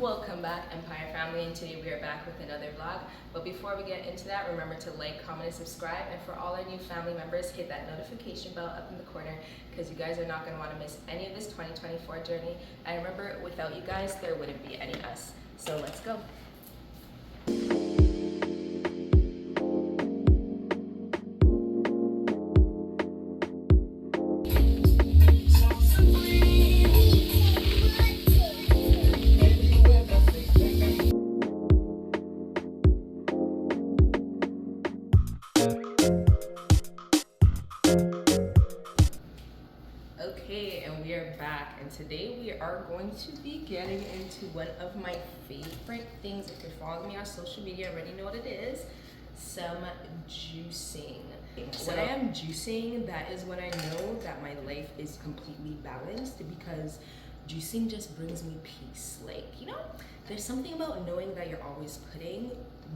Welcome back, Empire Family, and today we are back with another vlog. But before we get into that, remember to like, comment, and subscribe. And for all our new family members, hit that notification bell up in the corner because you guys are not going to want to miss any of this 2024 journey. And remember, without you guys, there wouldn't be any us. So let's go. Okay, and we are back, and today we are going to be getting into one of my favorite things. If you're following me on social media, I already know what it is: some juicing. When I am juicing, that is when I know that my life is completely balanced, because juicing just brings me peace. Like, you know, there's something about knowing that you're always putting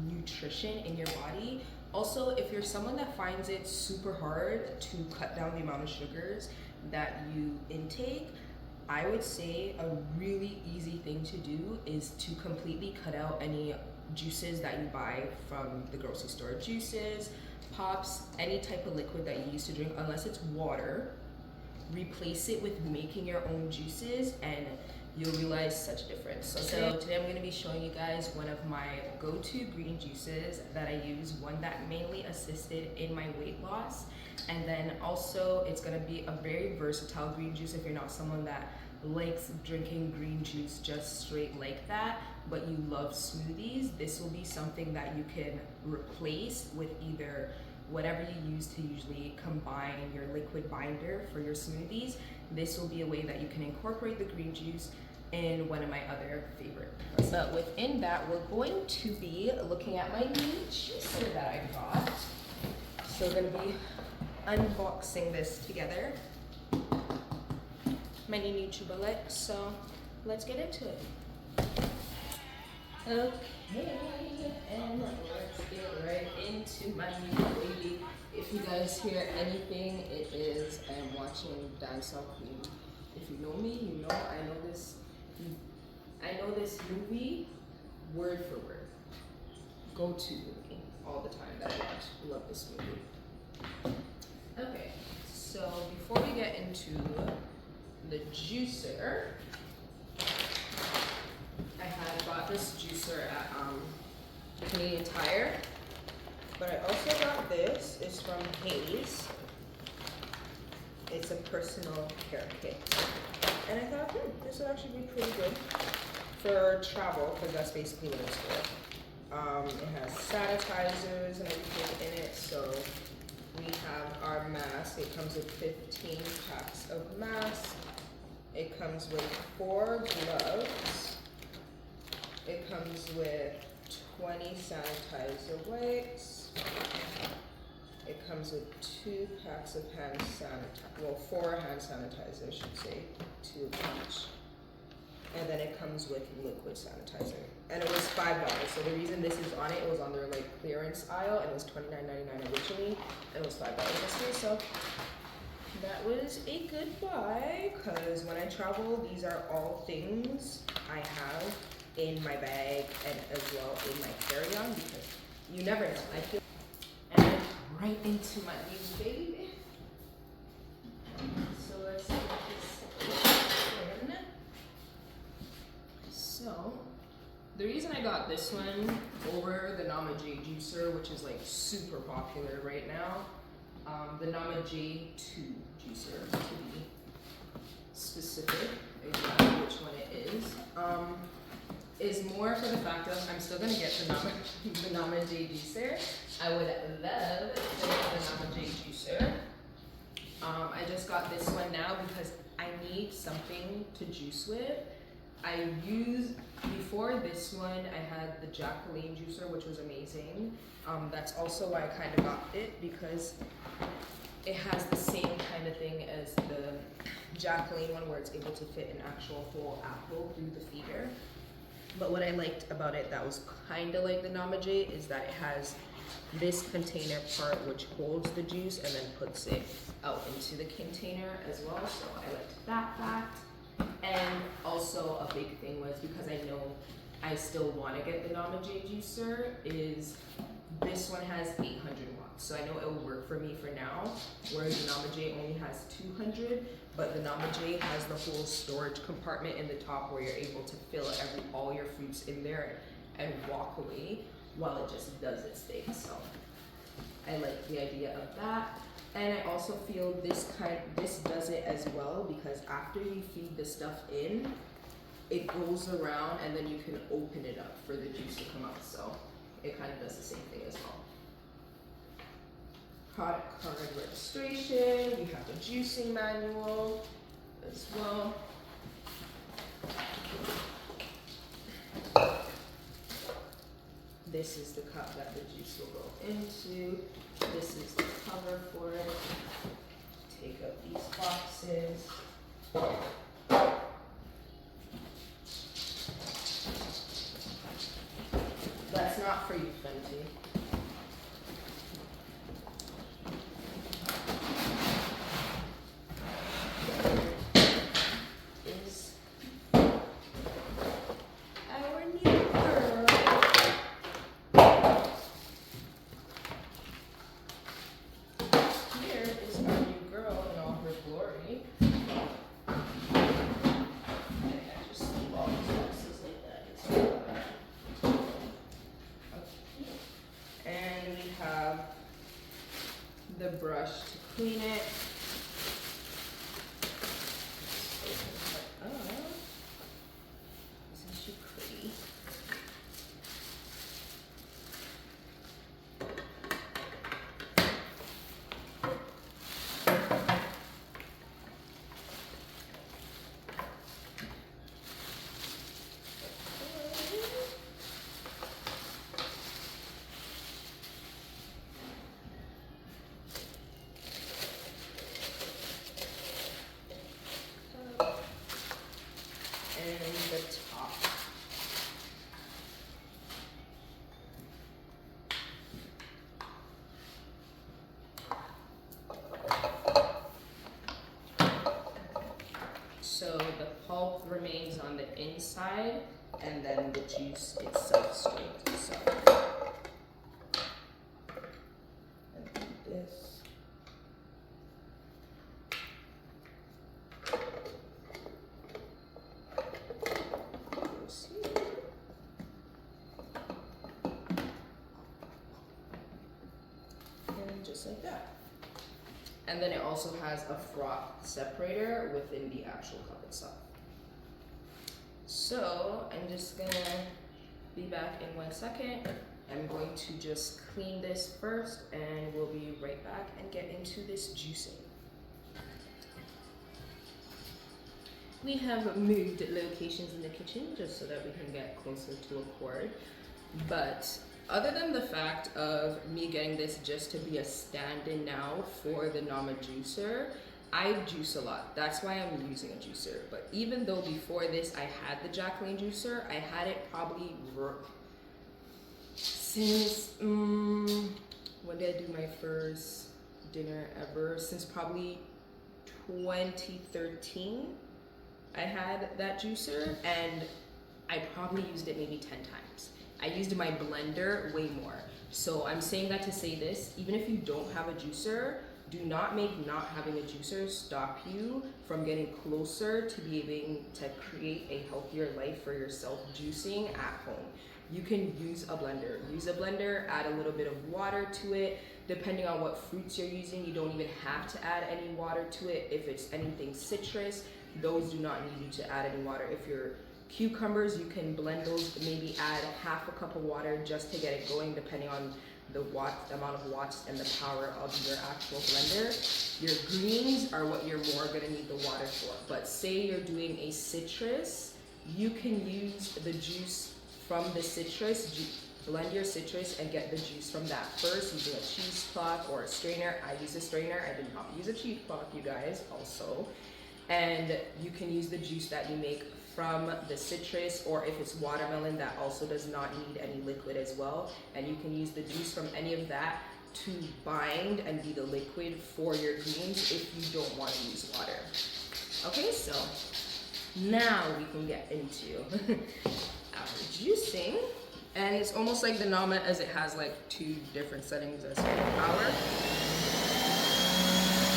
nutrition in your body. Also, if you're someone that finds it super hard to cut down the amount of sugars that you intake, I would say a really easy thing to do is to completely cut out any juices that you buy from the grocery store. Juices, pops, any type of liquid that you used to drink, unless it's water. Replace it with making your own juices and you'll realize such a difference. So today I'm going to be showing you guys one of my go-to green juices that I use, one that mainly assisted in my weight loss. And then also it's going to be a very versatile green juice if you're not someone that likes drinking green juice just straight like that, but you love smoothies. This will be something that you can replace with either whatever you use to usually combine your liquid binder for your smoothies. This will be a way that you can incorporate the green juice in one of my other favorite. But within that, we're going to be looking at my new juicer that I got. So we're gonna be unboxing this together. My new Nutribullet, so let's get into it. Okay, and let's get right into my new baby. If you guys hear anything, it is I am watching Dancehall Queen. If you know me, you know I know this movie word for word. Go-to movie all the time that I watch. Love this movie. Okay, so before we get into the juicer, I had bought this juicer at Canadian Tire, but I also got this. It's from Hayes. It's a personal care kit, and I thought, this would actually be pretty good for travel, because that's basically what it's for. It has sanitizers and everything in it. So we have our mask. It comes with 15 packs of masks. It comes with 4 gloves. It comes with 20 sanitizer wipes. It comes with 2 packs of hand sanitizer, well, 4 hand sanitizer, I should say, 2 of each. And then it comes with liquid sanitizer. And it was $5. So the reason this is on it, it was on their like clearance aisle, and it was $29.99 originally, and it was $5 this year. So that was a good buy, because when I travel, these are all things I have in my bag and as well in my carry-on, because you never know. I feel. And right into my new baby. So let's get this in. So the reason I got this one over the Nama J juicer, which is like super popular right now, the Nama J2 juicer to be specific, exactly which one it is more for the fact of I'm still gonna get the Nama J juicer. I would love to get the Nama J juicer. I just got this one now because I need something to juice with. I used, before this one, I had the Jacqueline juicer, which was amazing. That's also why I kind of got it, because it has the same kind of thing as the Jacqueline one, where it's able to fit an actual whole apple through the feeder. But what I liked about it that was kind of like the Nama J is that it has this container part which holds the juice and then puts it out into the container as well. So I liked that fact. And also a big thing was, because I know I still want to get the Namajé juicer, is this one has 800 watts. So I know it will work for me for now, whereas the Namajé only has 200, but the Namajé has the whole storage compartment in the top where you're able to fill all your fruits in there and walk away while it just does its thing. So I like the idea of that. And I also feel this does it as well, because after you feed the stuff in, it goes around and then you can open it up for the juice to come out. So it kind of does the same thing as well. Product card registration, we have the juicing manual as well. This is the cup that the juice will go into. This is the cover for it. Take up these boxes. That's not for you, Fenty. Is our new girl. Here is our new girl in all her glory. I just leave all these boxes like that. And we have the brush to clean it. Oh, isn't she pretty? And the top. So the pulp remains on the inside, and then the juice itself strains. So, and do this. Just like that. And then it also has a froth separator within the actual cup itself. So I'm just gonna be back in 1 second. I'm going to just clean this first, and we'll be right back and get into this juicing. We have moved locations in the kitchen just so that we can get closer to a cord. But other than the fact of me getting this just to be a stand-in now for the Nama juicer, I juice a lot. That's why I'm using a juicer. But even though before this I had the Jacqueline juicer, I had it probably since, when did I do my first dinner ever? Since probably 2013, I had that juicer, and I probably used it maybe 10 times. I used my blender way more. So I'm saying that to say this, even if you don't have a juicer, do not make not having a juicer stop you from getting closer to being able to create a healthier life for yourself juicing at home. You can use a blender. Use a blender, add a little bit of water to it. Depending on what fruits you're using, you don't even have to add any water to it. If it's anything citrus, those do not need you to add any water. If you're cucumbers, you can blend those, maybe add half a cup of water just to get it going, depending on the amount of watts and the power of your actual blender. Your greens are what you're more gonna need the water for. But say you're doing a citrus, you can use the juice from the citrus, blend your citrus and get the juice from that first using a cheesecloth or a strainer. I use a strainer, I did not use a cheesecloth, you guys, also. And you can use the juice that you make from the citrus, or if it's watermelon, that also does not need any liquid as well. And you can use the juice from any of that to bind and be the liquid for your greens if you don't want to use water. Okay, so Now we can get into our juicing. And it's almost like the Nama, as it has like 2 different settings as for power.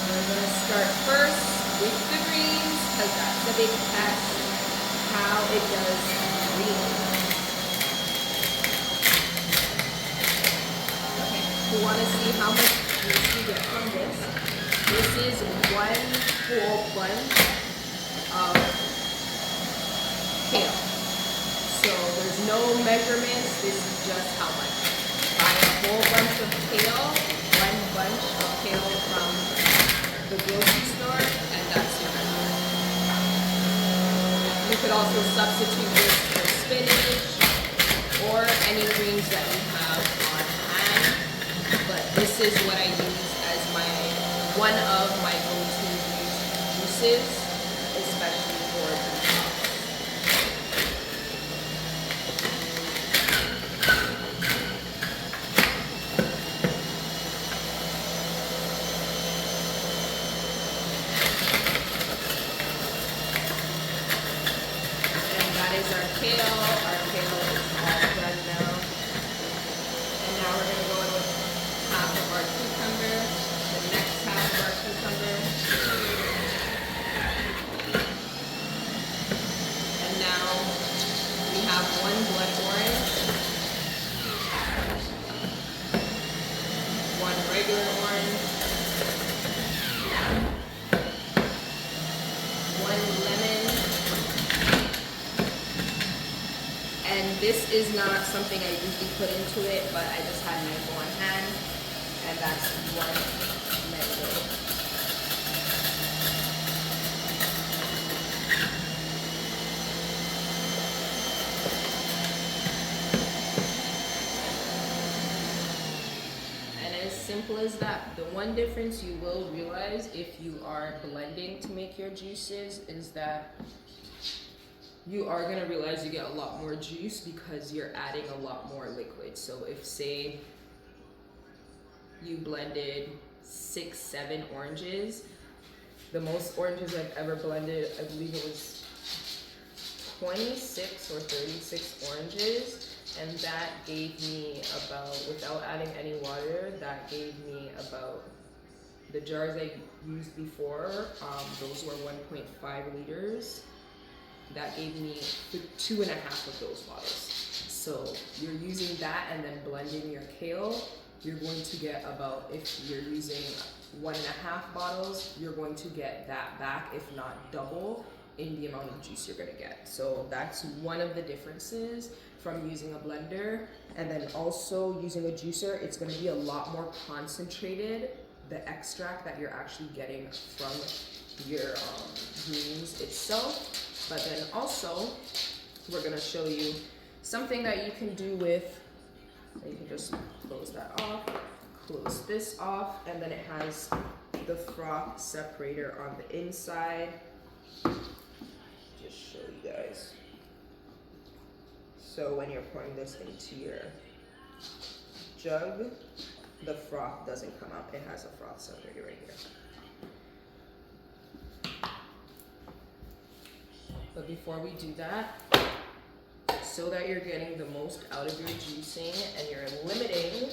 We're gonna start first with the greens, because that's the big test, how it does green. Okay, we wanna see how much juice we get from this. This is 1 whole bunch of kale. So there's no measurements, this is just how much. Buy a whole bunch of kale, 1 bunch of kale from the grocery store, and that's your measurement. You could also substitute this for spinach or any greens that you have on hand, but this is what I use as one of my go-to juices, especially for detox. Our kale is all done now. And now we're going to go in with half of our cucumber, the next half of our cucumber. And now we have 1 blood orange, 1 regular orange, 1 lemon. And this is not something I usually put into it, but I just had mango on hand, and that's 1 mango. And as simple as that. The one difference you will realize if you are blending to make your juices is that you are going to realize you get a lot more juice because you're adding a lot more liquid. So if, say, you blended 6, 7 oranges, the most oranges I've ever blended, I believe it was 26 or 36 oranges, and that gave me about, without adding any water, that gave me about, the jars I used before, those were 1.5 liters. That gave me 2.5 of those bottles. So you're using that and then blending your kale, you're going to get about, if you're using 1.5 bottles, you're going to get that back, if not double, in the amount of juice you're gonna get. So that's one of the differences from using a blender. And then also using a juicer, it's gonna be a lot more concentrated, the extract that you're actually getting from your greens itself. But then also, we're gonna show you something that you can do with, you can just close that off, close this off, and then it has the froth separator on the inside. Just show you guys. So when you're pouring this into your jug, the froth doesn't come out. It has a froth separator right here. But before we do that, so that you're getting the most out of your juicing and you're limiting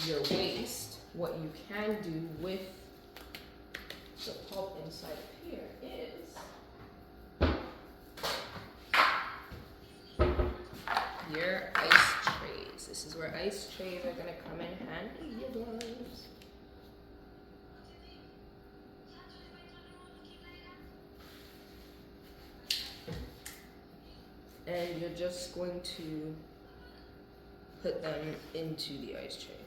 your waste, what you can do with the pulp inside of here is your ice trays. This is where ice trays are gonna come in handy, you guys. And you're just going to put them into the ice tray.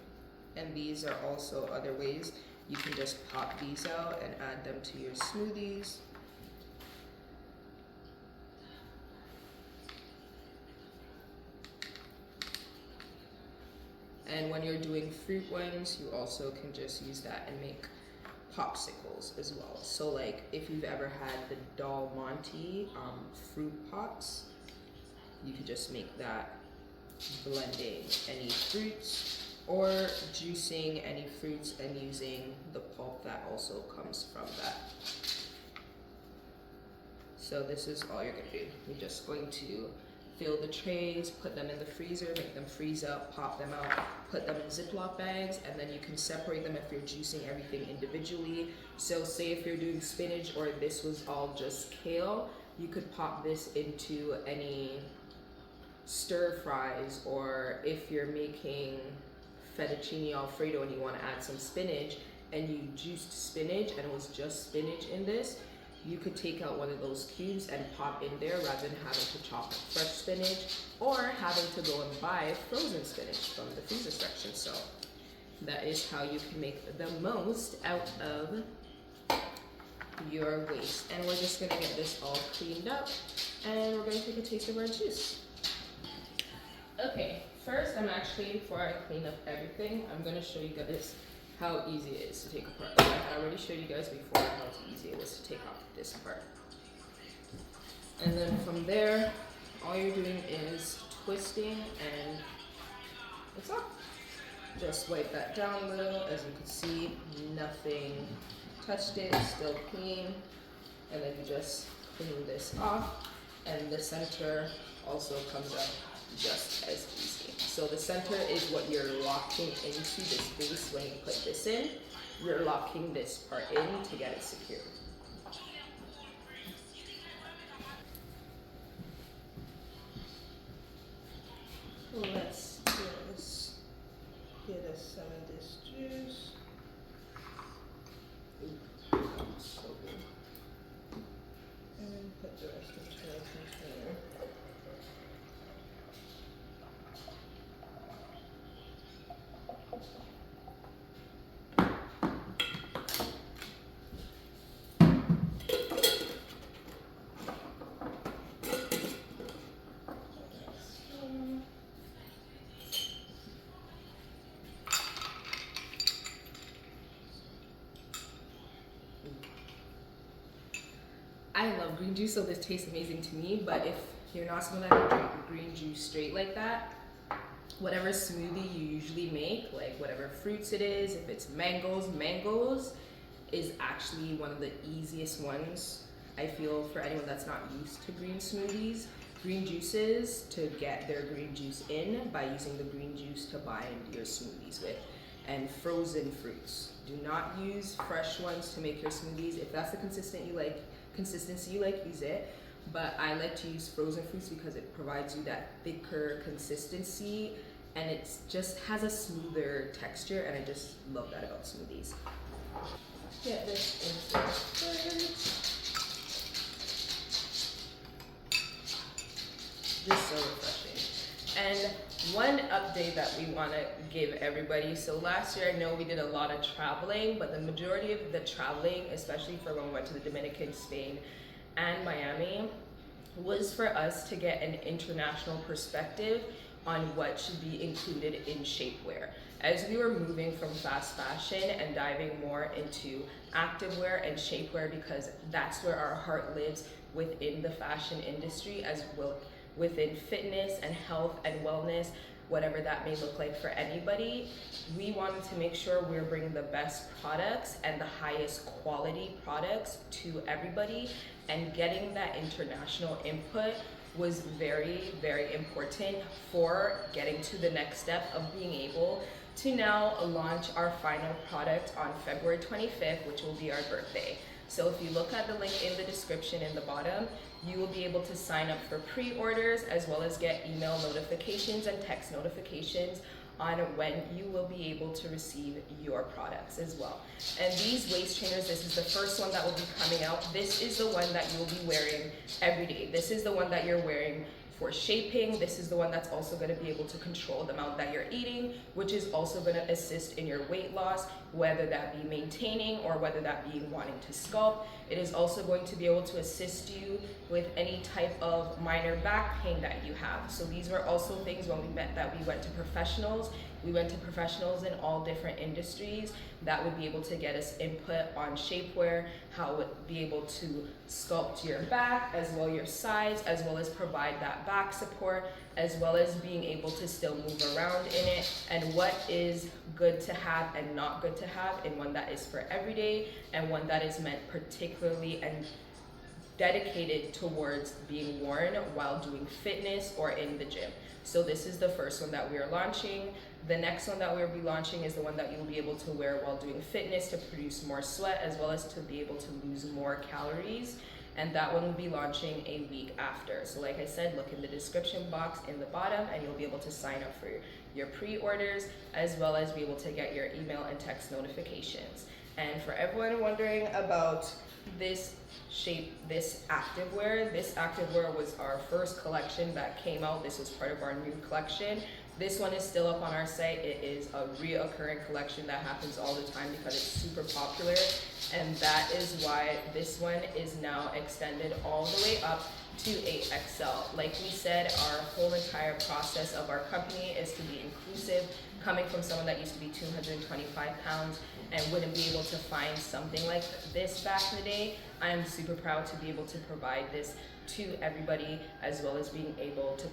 And these are also other ways. You can just pop these out and add them to your smoothies. And when you're doing fruit ones, you also can just use that and make popsicles as well. So like if you've ever had the Del Monte fruit pops, you could just make that blending any fruits or juicing any fruits and using the pulp that also comes from that. So this is all you're gonna do. You're just going to fill the trays, put them in the freezer, make them freeze up, pop them out, put them in Ziploc bags, and then you can separate them if you're juicing everything individually. So say if you're doing spinach or this was all just kale, you could pop this into any stir fries, or if you're making fettuccine alfredo and you want to add some spinach and you juiced spinach and it was just spinach in this, you could take out one of those cubes and pop in there rather than having to chop fresh spinach or having to go and buy frozen spinach from the freezer section. So that is how you can make the most out of your waste. And we're just gonna get this all cleaned up and we're gonna take a taste of our juice. Okay, first before I clean up everything, I'm gonna show you guys how easy it is to take apart. I already showed you guys before how easy it was to take off this part. And then from there, all you're doing is twisting and it's off. Just wipe that down a little. As you can see, nothing touched it, still clean. And then you just clean this off. And the center also comes up just as easy. So the center is what you're locking into this base when you put this in. You're locking this part in to get it secure. Let's just get us some of this juice. Ooh, so good. And put the rest into the container. I love green juice, so this tastes amazing to me, but if you're not someone that can drink green juice straight like that, whatever smoothie you usually make, like whatever fruits it is, if it's mangoes is actually one of the easiest ones, I feel, for anyone that's not used to green smoothies. Green juices, to get their green juice in by using the green juice to bind your smoothies with. And frozen fruits. Do not use fresh ones to make your smoothies. If that's the consistency you like, use it. But I like to use frozen fruits because it provides you that thicker consistency and it just has a smoother texture, and I just love that about smoothies. Get this into the fridge. Just so refreshing. And one update that we want to give everybody. So last year, I know we did a lot of traveling, but the majority of the traveling, especially for when we went to the Dominican, Spain, and Miami, was for us to get an international perspective on what should be included in shapewear. As we were moving from fast fashion and diving more into activewear and shapewear, because that's where our heart lives within the fashion industry, as well within fitness and health and wellness, whatever that may look like for anybody, we wanted to make sure we're bringing the best products and the highest quality products to everybody, and getting that international input was very, very important for getting to the next step of being able to now launch our final product on February 25th, which will be our birthday. So if you look at the link in the description in the bottom, you will be able to sign up for pre-orders as well as get email notifications and text notifications on when you will be able to receive your products as well. And these waist trainers, this is the first one that will be coming out. This is the one that you will be wearing every day. This is the one that you're wearing for shaping. This is the one that's also going to be able to control the amount that you're eating, which is also going to assist in your weight loss, whether that be maintaining or whether that be wanting to sculpt. It is also going to be able to assist you with any type of minor back pain that you have. So these were also things when we met that we went to professionals. We went to professionals in all different industries that would be able to get us input on shapewear, how it would be able to sculpt your back, as well your sides, as well as provide that back support, as well as being able to still move around in it, and what is good to have and not good to have in one that is for everyday and one that is meant particularly and dedicated towards being worn while doing fitness or in the gym. So this is the first one that we are launching. The next one that we'll be launching is the one that you'll be able to wear while doing fitness to produce more sweat, as well as to be able to lose more calories. And that one will be launching a week after. So like I said, look in the description box in the bottom and you'll be able to sign up for your pre-orders, as well as be able to get your email and text notifications. And for everyone wondering about this activewear was our first collection that came out. This was part of our new collection. This one is still up on our site. It is a reoccurring collection that happens all the time because it's super popular, and that is why this one is now extended all the way up to 8XL. Like we said, our whole entire process of our company is to be inclusive. Coming from someone that used to be 225 pounds and wouldn't be able to find something like this back in the day, I am super proud to be able to provide this to everybody, as well as being able to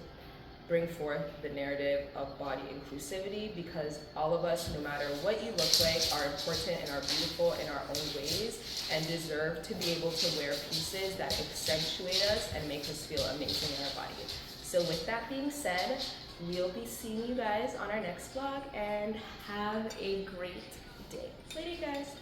bring forth the narrative of body inclusivity, because all of us, no matter what you look like, are important and are beautiful in our own ways and deserve to be able to wear pieces that accentuate us and make us feel amazing in our body. So with that being said, we'll be seeing you guys on our next vlog, and have a great day. Later, guys.